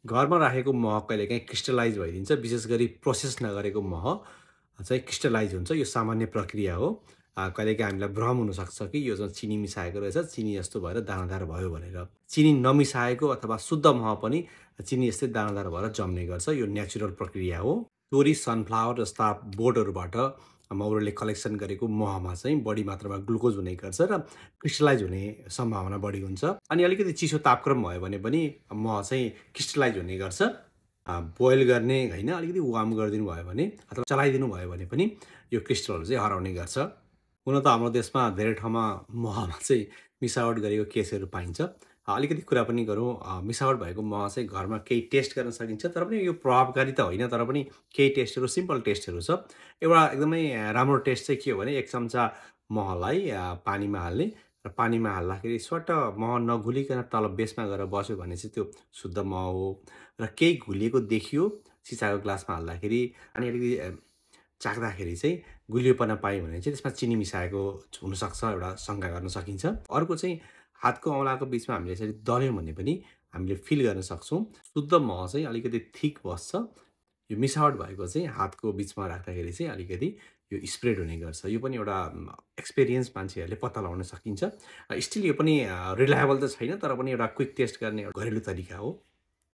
घरमा राखेको मह कहिलेकाहीँ क्रिस्टलाइज भइदिन्छ। विशेष गरी प्रोसेस नगरेको मह चाहिँ क्रिस्टलाइज हुन्छ। यो सामान्य प्रक्रिया हो। कहिलेकाहीँ हामीलाई भ्रम हुनसक्छ कि यो चाहिँ चिनी मिसाएको रहेछ, चिनी जस्तो भएर दानादार भयो भनेर। चिनी नमिसाएको अथवा शुद्ध मह पनि चिनी जस्तै दानादार भएर जम्ने गर्छ। यो नेचुरल प्रक्रिया हो। तोरी, सनफ्लावर जस्ता बोटहरूबाट मौरोले कलेक्सन गरेको महमा चाहिँ बढी मात्रामा ग्लुकोज हुने गर्छ र क्रिस्टलाइज हुने सम्भावना बढी हुन्छ। अनि अलिकति चिसो तापक्रम भयो भने पनि मह चाहिँ क्रिस्टलाइज हुने गर्छ। बोइल गर्ने होइन, अलिकति वार्म गरिदिनु भयो भने अथवा चलाइदिनु भयो भने पनि यो क्रिस्टलहरू चाहिँ हराउने गर्छ। हुन त हाम्रो देशमा धेरै ठाउँमा महमा चाहिँ मिसावट गरेको केसहरू पाइन्छ। अलिकति कुरा पनि गरौँ, मिसावट भएको मह चाहिँ घरमा केही टेस्ट गर्न सकिन्छ, तर पनि यो प्रभावकारी त होइन, तर पनि केही टेस्टहरू, सिम्पल टेस्टहरू छ। एउटा एकदमै राम्रो टेस्ट चाहिँ के हो भने 1 चम्चा महलाई पानीमा हाल्ने र पानीमा हाल्दाखेरि स्वाट्ट मह नघुलिकन तल बेसमा गएर बस्यो भने चाहिँ त्यो शुद्ध मह हो। र केही घुलिएको देखियो सिसाको ग्लासमा हाल्दाखेरि अनि अलिकति चाख्दाखेरि चाहिँ गुलियोपना पायो भने चाहिँ त्यसमा चिनी मिसाएको हुनसक्छ, एउटा शङ्का गर्न सकिन्छ। अर्को चाहिँ हातको औँलाको बिचमा हामीले यसरी दल्यौँ भने पनि हामीले फिल गर्न सक्छौँ शुद्ध मह चाहिँ अलिकति थिक बस्छ। यो मिसावट भएको चाहिँ हातको बिचमा राख्दाखेरि चाहिँ अलिकति यो स्प्रेड हुने गर्छ। यो पनि एउटा एक्सपिरियन्स मान्छेहरूले पत्ता लगाउन सकिन्छ। स्टिल यो पनि रिलायबल त छैन, तर पनि एउटा क्विक टेस्ट गर्ने एउटा घरेलु तरिका हो।